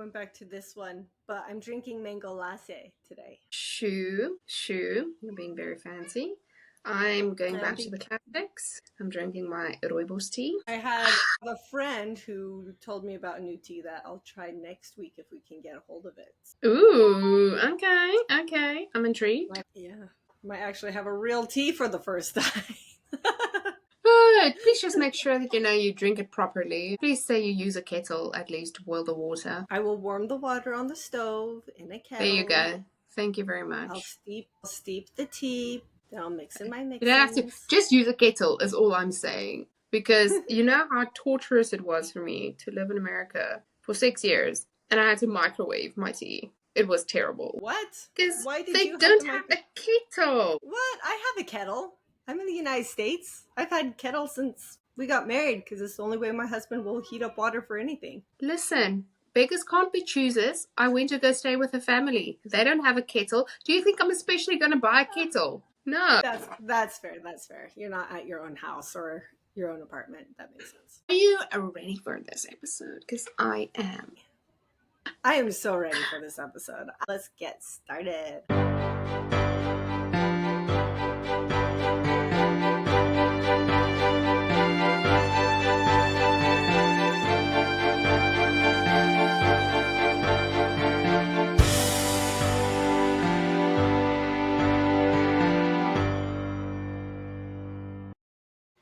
went back to this one, but I'm drinking mango latte today. Shoo. You're being very fancy. I'm going back to the classics. I'm drinking my rooibos tea. I had a friend who told me about a new tea that I'll try next week if we can get a hold of it. Ooh, okay. I'm intrigued. Might actually have a real tea for the first time. But please just make sure that you drink it properly. Please say you use a kettle at least to boil the water. I will warm the water on the stove in a kettle. There you go. Thank you very much. I'll steep the tea. Then I'll mix in my mixings. You don't have to. Just use a kettle is all I'm saying. Because you know how torturous it was for me to live in America for 6 years. And I had to microwave my tea. It was terrible. What? Because they don't have a kettle. What? I have a kettle. I'm in the United States. I've had kettle since we got married because it's the only way my husband will heat up water for anything. Listen, beggars can't be choosers. I went to go stay with a family. They don't have a kettle. Do you think I'm especially going to buy a kettle? No. That's fair. That's fair. You're not at your own house or your own apartment. That makes sense. Are you ready for this episode? Because I am. I am so ready for this episode. Let's get started.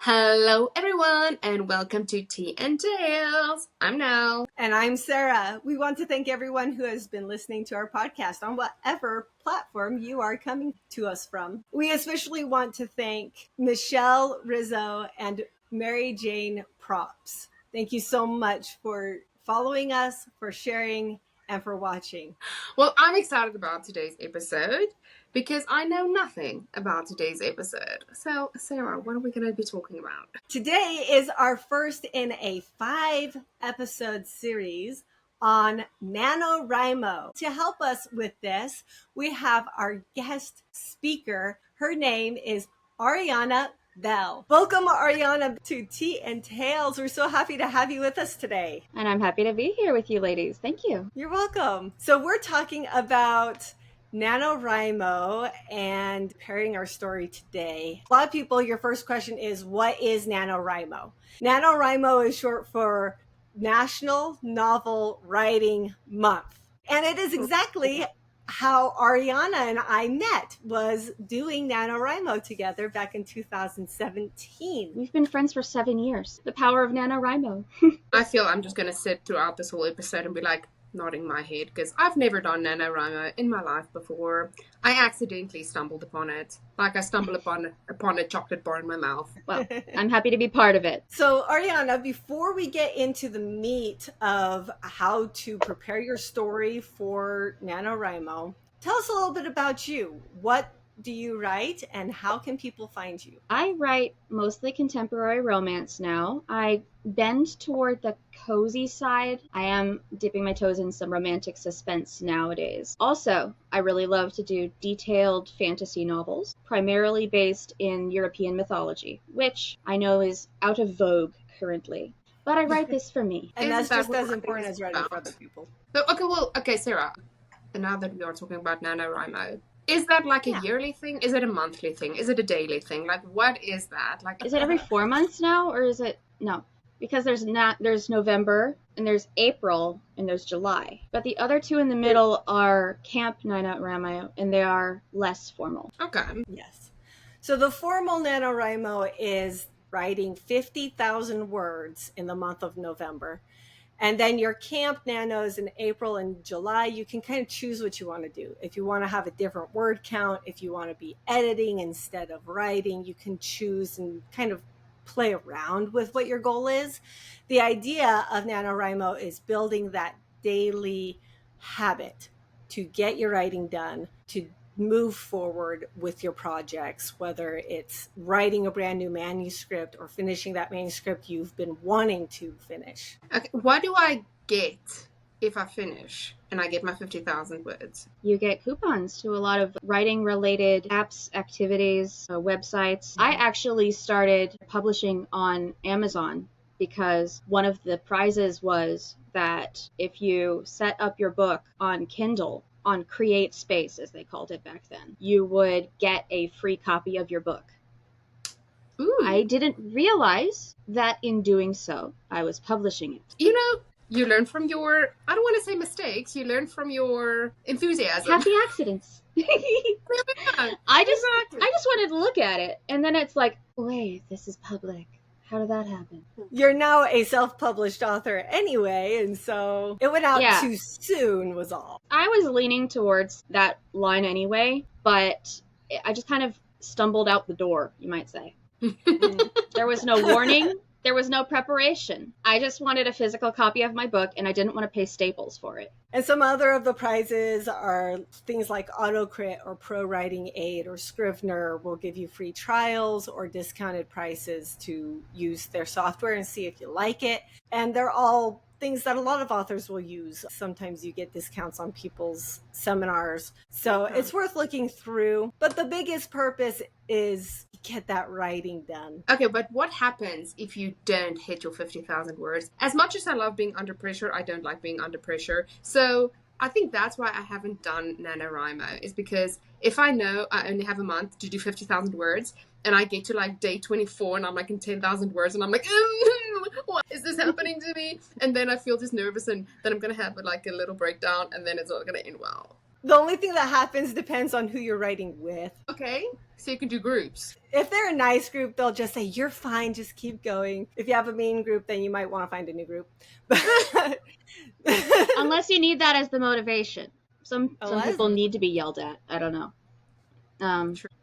Hello everyone and welcome to Tea and Tales. I'm Nell. And I'm Sarah. We want to thank everyone who has been listening to our podcast on whatever platform you are coming to us from. We especially want to thank Michelle Rizzo and Mary Jane Props. Thank you so much for following us, for sharing, and for watching. Well, I'm excited about today's episode because I know nothing about today's episode. So, Sarah, what are we going to be talking about? Today is our first in a 5-episode series on NaNoWriMo. To help us with this, we have our guest speaker. Her name is Arianna Beall. Welcome, Arianna, to Tea and Tales. We're so happy to have you with us today. And I'm happy to be here with you ladies. Thank you. You're welcome. So we're talking about NaNoWriMo and preparing our story today. A lot of people, your first question is, what is NaNoWriMo? NaNoWriMo is short for National Noval Writing Month. And it is exactly how Arianna and I met, was doing NaNoWriMo together back in 2017. We've been friends for 7 years. The power of NaNoWriMo. I feel I'm just going to sit throughout this whole episode and be like, nodding my head because I've never done NaNoWriMo in my life before. I accidentally stumbled upon it, like I stumbled upon a chocolate bar in my mouth. Well, I'm happy to be part of it. So, Arianna, before we get into the meat of how to prepare your story for NaNoWriMo, tell us a little bit about you. What do you write and how can people find you? I write mostly contemporary romance now. I bend toward the cozy side. I am dipping my toes in some romantic suspense nowadays. Also, I really love to do detailed fantasy novels, primarily based in European mythology, which I know is out of vogue currently. But I write this for me. And that's just as important as writing for other people. Okay, Sarah. And now that we are talking about NaNoWriMo, is that like a yearly thing? Is it a monthly thing? Is it a daily thing? Like, what is that? Like, is it every 4 months now, or is it no? Because there's November and there's April and there's July, but the other two in the middle are Camp NaNoWriMo, and they are less formal. Okay. Yes. So the formal NaNoWriMo is writing 50,000 words in the month of November. And then your camp nanos in April and July, you can kind of choose what you want to do. If you want to have a different word count, if you want to be editing instead of writing, you can choose and kind of play around with what your goal is. The idea of NaNoWriMo is building that daily habit to get your writing done, to move forward with your projects, whether it's writing a brand new manuscript or finishing that manuscript you've been wanting to finish. Okay, what do I get if I finish and I get my 50,000 words? You get coupons to a lot of writing related apps, activities, websites. I actually started publishing on Amazon because one of the prizes was that if you set up your book on Kindle, on Create Space, as they called it back then, you would get a free copy of your book. Ooh. I didn't realize that in doing so, I was publishing it. You know, you learn from your, I don't want to say mistakes, you learn from your enthusiasm. Happy accidents. I just wanted to look at it, and then it's like, wait, this is public. How did that happen? You're now a self-published author anyway, and so it went out too soon was all. I was leaning towards that line anyway, but I just kind of stumbled out the door, you might say. There was no warning. There was no preparation. I just wanted a physical copy of my book, and I didn't want to pay Staples for it. And some other of the prizes are things like AutoCrit or Pro Writing Aid or Scrivener will give you free trials or discounted prices to use their software and see if you like it. And they're all things that a lot of authors will use. Sometimes you get discounts on people's seminars. So it's worth looking through. But the biggest purpose is get that writing done. Okay, but what happens if you don't hit your 50,000 words? As much as I love being under pressure, I don't like being under pressure. So I think that's why I haven't done NaNoWriMo, is because if I know I only have a month to do 50,000 words, and I get to like day 24 and I'm like in 10,000 words and I'm like, what is this happening to me? And then I feel just nervous, and then I'm going to have like a little breakdown, and then it's not going to end well. The only thing that happens depends on who you're writing with. Okay, so you can do groups. If they're a nice group, they'll just say, you're fine, just keep going. If you have a mean group, then you might want to find a new group. Unless you need that as the motivation. Some people need to be yelled at. I don't know.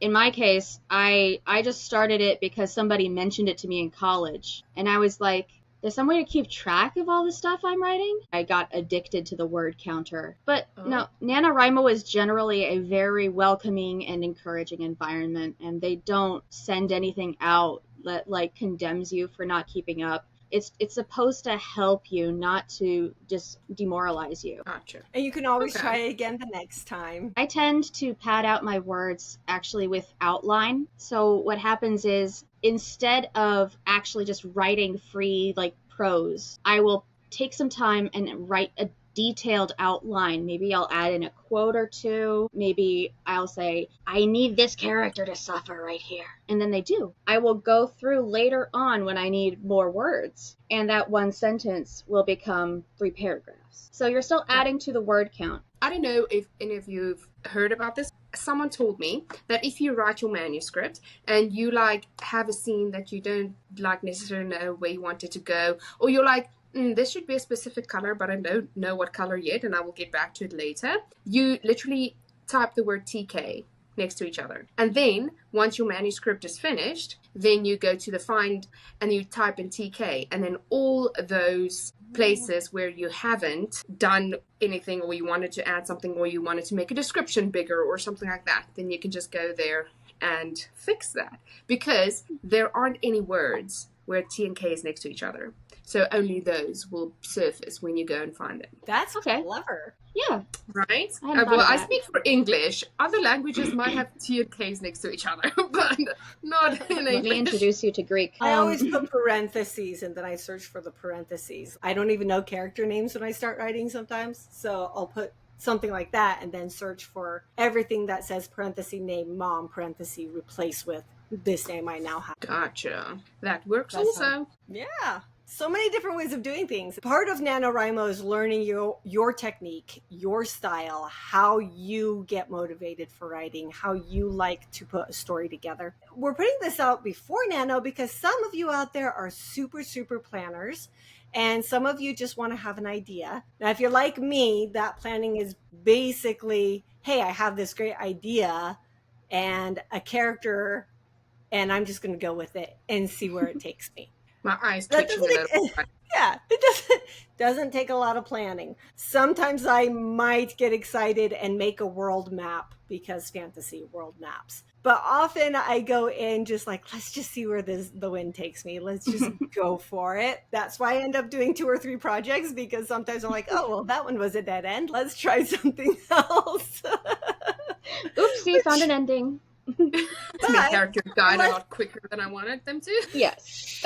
In my case, I just started it because somebody mentioned it to me in college. And I was like, there's some way to keep track of all the stuff I'm writing? I got addicted to the word counter. But no, NaNoWriMo is generally a very welcoming and encouraging environment, and they don't send anything out that like condemns you for not keeping up. It's supposed to help you, not to just demoralize you. Gotcha. And you can always try again the next time. I tend to pad out my words actually with outline. So what happens is, instead of actually just writing free like prose, I will take some time and write a detailed outline. Maybe I'll add in a quote or two. Maybe I'll say, I need this character to suffer right here. And then they do. I will go through later on when I need more words, and that one sentence will become 3 paragraphs. So you're still adding to the word count. I don't know if any of you've heard about this. Someone told me that if you write your manuscript and you like have a scene that you don't like necessarily know where you want it to go, or you're like, this should be a specific color, but I don't know what color yet, and I will get back to it later. You literally type the word TK next to each other. And then once your manuscript is finished, then you go to the find and you type in TK, and then all those places where you haven't done anything, or you wanted to add something, or you wanted to make a description bigger or something like that, then you can just go there and fix that, because there aren't any words where T and K is next to each other. So only those will surface when you go and find them. That's clever. Yeah. Right? Well, I speak for English. Other languages might have T and Ks next to each other, but not in English. Let me introduce you to Greek. I always put parentheses, and then I search for the parentheses. I don't even know character names when I start writing sometimes, so I'll put something like that and then search for everything that says parenthesis name mom, parenthesis replace with this name I now have. Gotcha. That works also. Yeah. So many different ways of doing things. Part of NaNoWriMo is learning your technique, your style, how you get motivated for writing, how you like to put a story together. We're putting this out before Nano because some of you out there are super, super planners, and some of you just want to have an idea. Now, if you're like me, that planning is basically, hey, I have this great idea and a character, and I'm just going to go with it and see where it takes me. My eyes twitching a little. Yeah, it doesn't take a lot of planning. Sometimes I might get excited and make a world map because fantasy world maps. But often I go in just like, let's just see where the wind takes me. Let's just go for it. That's why I end up doing 2 or 3 projects, because sometimes I'm like, oh, well, that one was a dead end. Let's try something else. Oopsie, found an ending. Main But characters died a let's- lot quicker than I wanted them to. Yes.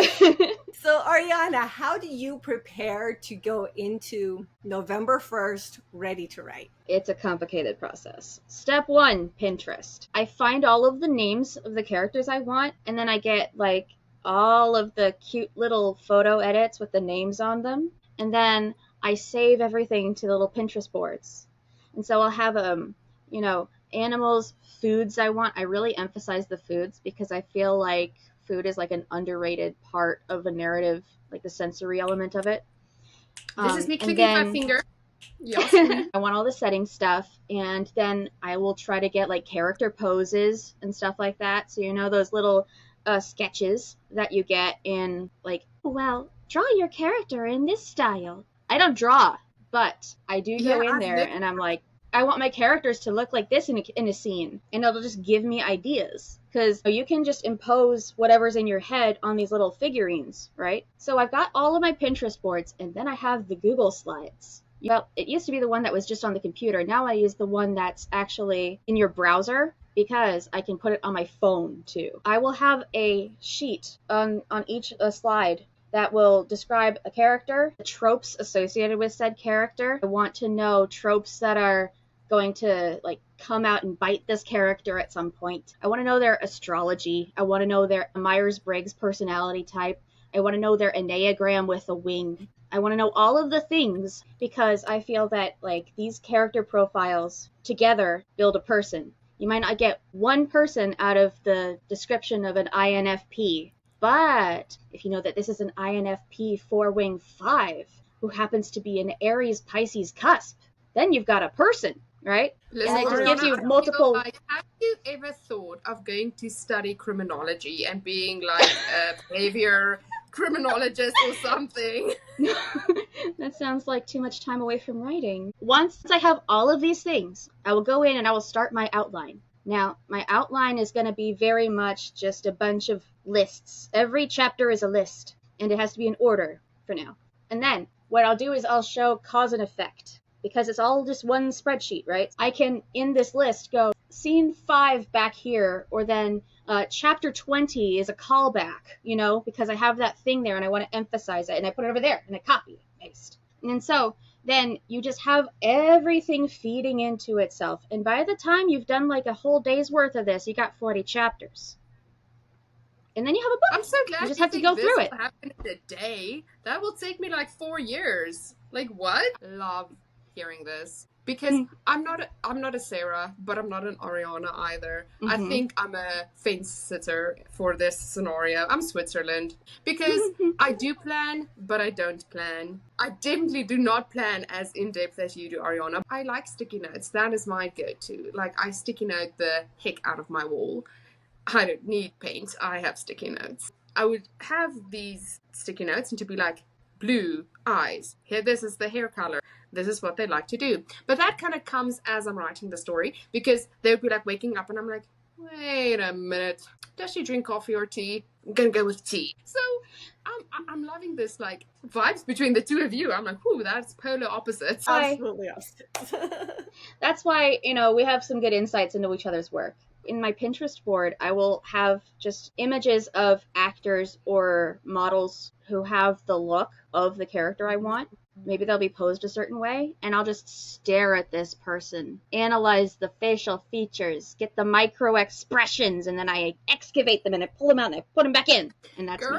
So, Arianna, how do you prepare to go into November 1st ready to write? It's a complicated process. Step 1, Pinterest. I find all of the names of the characters I want, and then I get like all of the cute little photo edits with the names on them, and then I save everything to the little Pinterest boards. And so I'll have animals, foods I want. I really emphasize the foods because I feel like food is like an underrated part of a narrative, like the sensory element of it. This is me and clicking my then- finger. Yes. I want all the setting stuff, and then I will try to get like character poses and stuff like that. So those little sketches that you get in like, well, draw your character in this style. I don't draw, but I do go in there and I'm like, I want my characters to look like this in a scene, and it'll just give me ideas. Because you can just impose whatever's in your head on these little figurines, right? So I've got all of my Pinterest boards, and then I have the Google Slides. Well, it used to be the one that was just on the computer. Now I use the one that's actually in your browser because I can put it on my phone too. I will have a sheet on each slide that will describe a character, the tropes associated with said character. I want to know tropes that are going to like come out and bite this character at some point. I want to know their astrology. I want to know their Myers-Briggs personality type. I want to know their Enneagram with a wing. I want to know all of the things because I feel that like these character profiles together build a person. You might not get one person out of the description of an INFP, but if you know that this is an INFP 4-wing 5 who happens to be an Aries Pisces cusp, then you've got a person, right? Listen, And it just Arianna, gives you I feel multiple. like, have you ever thought of going to study criminology and being like a behavior criminologist or something? That sounds like too much time away from writing. Once I have all of these things, I will go in and I will start my outline. Now, my outline is going to be very much just a bunch of lists. Every chapter is a list, and it has to be in order for now. And then what I'll do is I'll show cause and effect, because it's all just one spreadsheet, right? I can, in this list, go scene 5 back here, or then chapter 20 is a callback, because I have that thing there and I want to emphasize it, and I put it over there, and I copy and paste. And so then you just have everything feeding into itself. And by the time you've done like a whole day's worth of this, you got 40 chapters. And then you have a book. I'm so glad you just have to go through it. Will happen in a day. That will take me like 4 years. Like what? Love hearing this. Because I'm not a Sarah, but I'm not an Arianna either. I think I'm a fence sitter for this scenario. I'm Switzerland. Because I do plan, but I don't plan. I definitely do not plan as in-depth as you do, Arianna. I like sticky notes. That is my go-to. Like, I sticky note the heck out of my wall. I don't need paint. I have sticky notes. I would have these sticky notes and to be like, blue eyes. Here, this is the hair color. This is what they like to do. But that kind of comes as I'm writing the story, because they would be like waking up and I'm like, wait a minute. Does she drink coffee or tea? I'm going to go with tea. So I'm loving this like vibes between the two of you. I'm like, ooh, that's polar opposites. Absolutely opposite. That's why, we have some good insights into each other's work. In my Pinterest board, I will have just images of actors or models who have the look of the character I want. Maybe they'll be posed a certain way, and I'll just stare at this person, analyze the facial features, get the micro expressions, and then I excavate them and I pull them out and I put them back in. And that's me.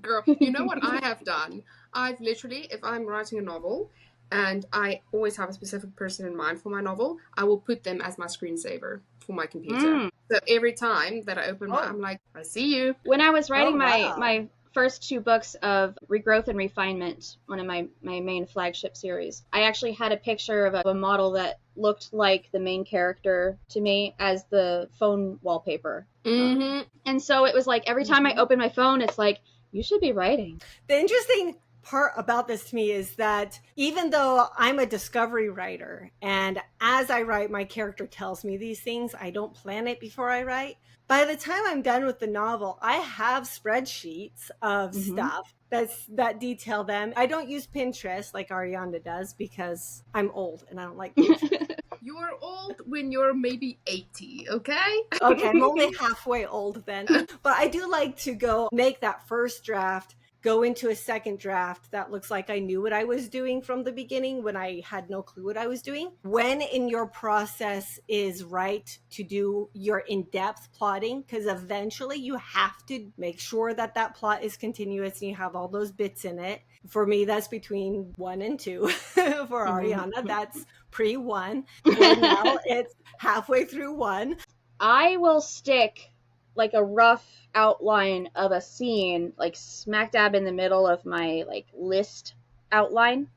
Girl, you know what I have done? I've literally, if I'm writing a novel, and I always have a specific person in mind for my novel, I will put them as my screensaver for my computer. So every time that I open I'm like, I see you. When I was writing my first 2 books of Regrowth and Refinement, one of my main flagship series, I actually had a picture of a model that looked like the main character to me as the phone wallpaper. And so it was like every time I open my phone, it's like, you should be writing. The interesting part about this to me is that even though I'm a discovery writer, and as I write, my character tells me these things, I don't plan it before I write. By the time I'm done with the novel, I have spreadsheets of stuff that detail them. I don't use Pinterest like Arianna does because I'm old and I don't like Pinterest. You're old when you're maybe 80, okay? Okay, I'm only halfway old then. But I do like to go make that first draft, go into a second draft that looks like I knew what I was doing from the beginning when I had no clue what I was doing. When in your process is right to do your in-depth plotting, because eventually you have to make sure that that plot is continuous and you have all those bits in it. For me, that's between 1 and 2. For Arianna, that's pre-1. For Nell, it's halfway through 1. I will stick like a rough outline of a scene, like smack dab in the middle of my like list outline,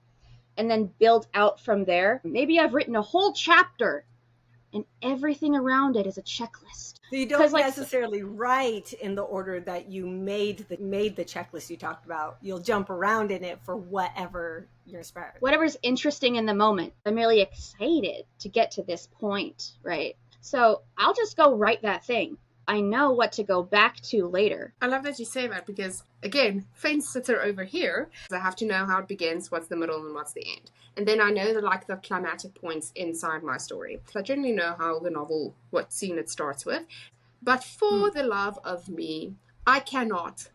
and then build out from there. Maybe I've written a whole chapter and everything around it is a checklist. So you don't necessarily write in the order that you made the checklist you talked about. You'll jump around in it for whatever you're inspired. Whatever's interesting in the moment. I'm really excited to get to this point, right? So I'll just go write that thing. I know what to go back to later. I love that you say that because, again, fence sitter over here, I have to know how it begins, what's the middle, and what's the end. And then I know the climatic points inside my story. So I generally know how the novel, what scene it starts with. But for the love of me, I cannot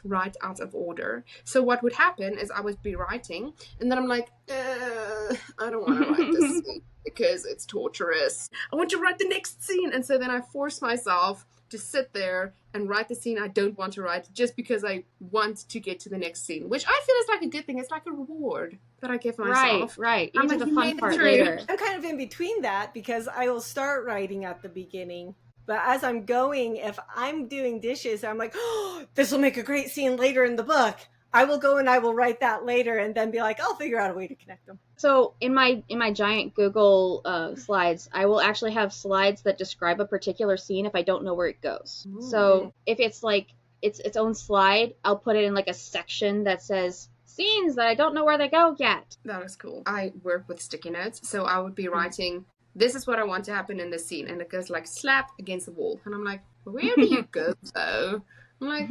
write out of order. So what would happen is I would be writing, and then I'm like, I don't want to write this scene because it's torturous. I want to write the next scene. And so then I force myself to sit there and write the scene I don't want to write just because I want to get to the next scene, which I feel is like a good thing. It's like a reward that I give myself. Right. I'm Into like, the you fun made it part through. later. I'm kind of in between that because I will start writing at the beginning. But as I'm going, if I'm doing dishes, I'm like, oh, this will make a great scene later in the book. I will go and I will write that later and then be like, I'll figure out a way to connect them. So in my giant Google slides, I will actually have slides that describe a particular scene if I don't know where it goes. Ooh. So if it's like its own slide, I'll put it in like a section that says scenes that I don't know where they go yet. That is cool. I work with sticky notes, so I would be writing, this is what I want to happen in this scene, and it goes like slap against the wall, and I'm like, where do you go though? I'm like,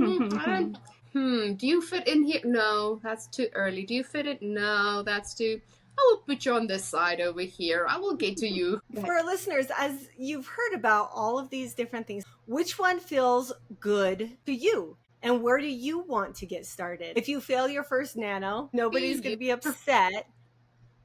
do you fit in here? No, that's too early. Do you fit it? No, that's too... I will put you on this side over here. I will get to you. For our listeners, as you've heard about all of these different things, which one feels good to you? And where do you want to get started? If you fail your first nano, nobody's going to be upset.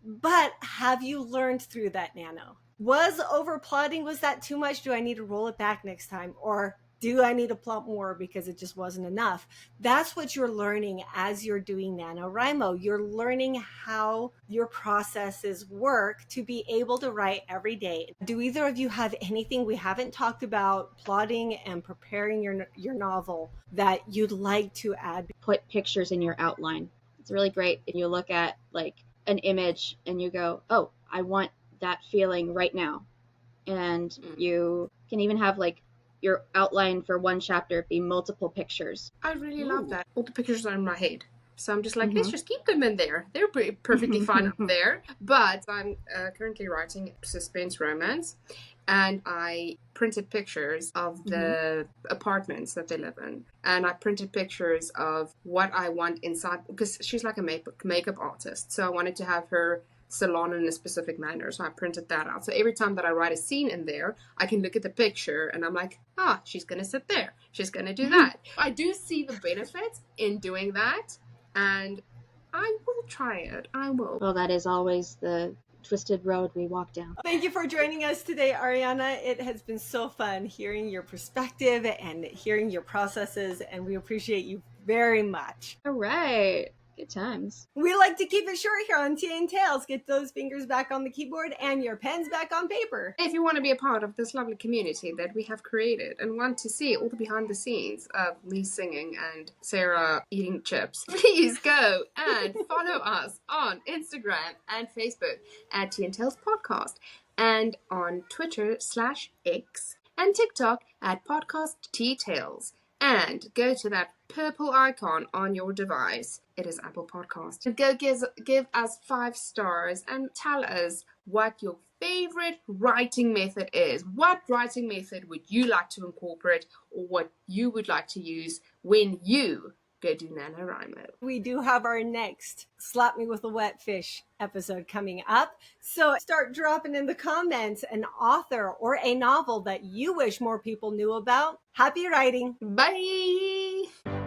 But have you learned through that nano? Was overplotting, was that too much? Do I need to roll it back next time? Or do I need to plot more because it just wasn't enough? That's what you're learning as you're doing NaNoWriMo. You're learning how your processes work to be able to write every day. Do either of you have anything we haven't talked about plotting and preparing your novel that you'd like to add? Put pictures in your outline. It's really great if you look at like an image and you go, oh, I want that feeling right now. And you can even have like your outline for one chapter be multiple pictures. I really love that. All the pictures are in my head. So I'm just like, let's just keep them in there. They're perfectly fine up there. But I'm currently writing suspense romance. And I printed pictures of the apartments that they live in. And I printed pictures of what I want inside. Because she's like a makeup artist. So I wanted to have her salon in a specific manner, so I printed that out. So every time that I write a scene in there, I can look at the picture and I'm like, she's gonna sit there, she's gonna do that. I do see the benefits in doing that, and I will try it. I will. Well, that is always the twisted road we walk down. Thank you for joining us today, Arianna. It has been so fun hearing your perspective and hearing your processes, and we appreciate you very much. All right. Good times. We like to keep it short here on Tea and Tales. Get those fingers back on the keyboard and your pens back on paper. If you want to be a part of this lovely community that we have created and want to see all the behind the scenes of me singing and Sarah eating chips, please go and follow us on Instagram and Facebook at Tea and Tales Podcast, and on Twitter /X and TikTok at Podcast Tea Tales. And go to that purple icon on your device. It is Apple Podcast. And go give us 5 stars and tell us what your favorite writing method is. What writing method would you like to incorporate, or what you would like to use when you go do NaNoWriMo. We do have our next Slap Me with a Wet Fish episode coming up. So start dropping in the comments an author or a novel that you wish more people knew about. Happy writing. Bye!